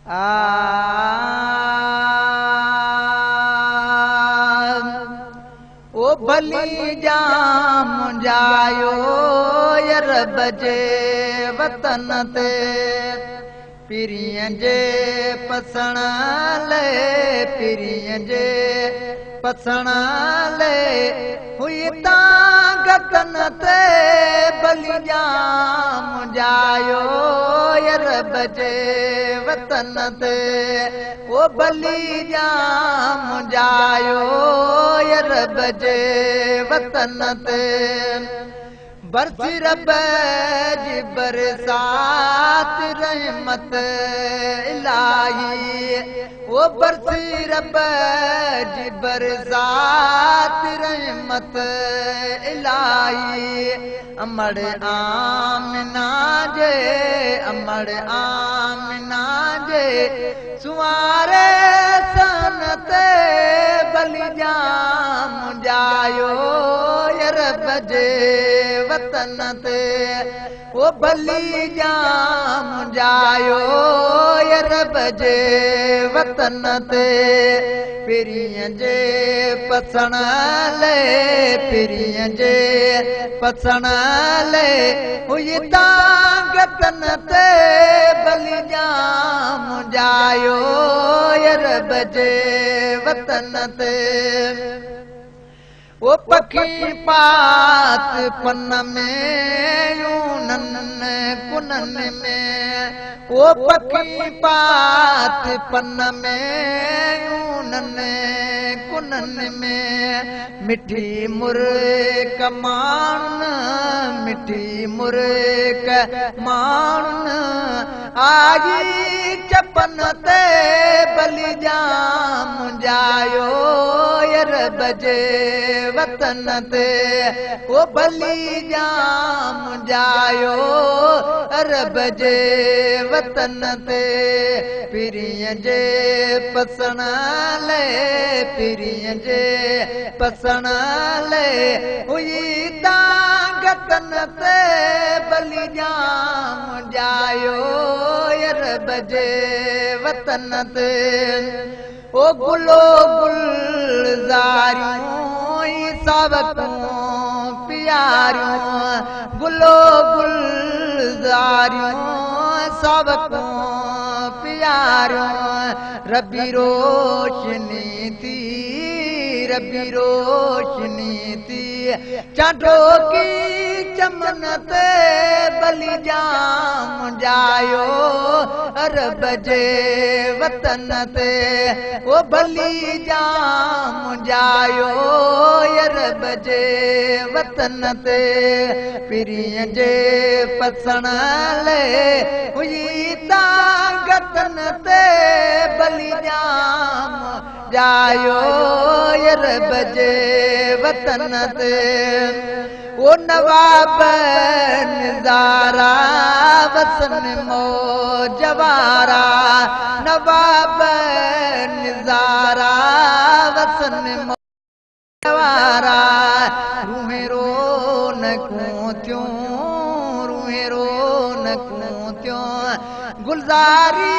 ओ भली जाम जायो रब जे वतन ते पिरियं जे पसण ले पिरियं जे पसण ले हुई तां गतन ते भली जाम जायो रब जे वतन ते ओ भली जाम जायो रब जे वतन ते बरसी रब जी बरसात रहमत इलाही ओ बरसी रब जी बरसात रहमत इलाही अमड़ आमना जे अमड़ आमना जे सुवारे सन ते भली जाम जायो रब जे वतन ते ओ भली जाम जायो रब जे वतन ते पिरियं जे पसण ले पिरियं जे पसण ले हुई तां गतन ते भली जाम जायो रब जे वतन ते ओ पखी पात पन में यूनन कुनन में ओ पखी पात पन में यूनन कुनन में मिठी मुर्क मान मिठी मुर्क मान आई चपन ते भली जाम जायो रब जे वतन ते ओ भली जाम जायो रब जे वतन ते पिरियं जे पसण ले पिरियं जे पसण ले हुई तां गतन ते भली जाम जायो रब जे वतन ते ओ गुलो गुलजारियों सावकों प्यारियों गुलो गुलजारियों सावकों प्यारियों रबी रोशनी थी रबी रोशनी थी चांटो की चमन ते भली जाम जायो रब जे वतन ते ओ भली जाम जायो रब जे वतन ते पिरियं जे पसण ले हुई तां गतन ते भली जाम जायो रब जे वतन ते ओ नवाब नज़ारा वसन मौजवारा नवाब नज़ारा वसन मौजवारा रूहे रोनकूं थियूं रूहे रोनकूं थियूं गुलज़ारी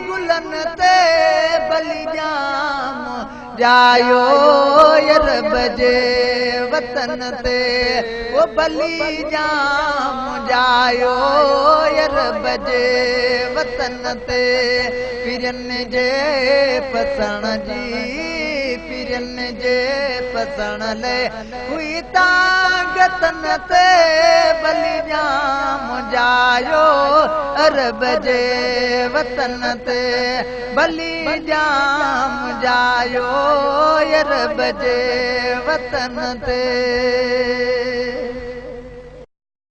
गुलन ते भली जाम जायो रब जे वतन ते ओ भली जाम जायो रब जे वतन ते पिरन जे पसण जी पिरन जे पसण ले हुई तां गतन ते भली जाम जायो रब जे वतन ते भली जाम जायो रब जे वतन ते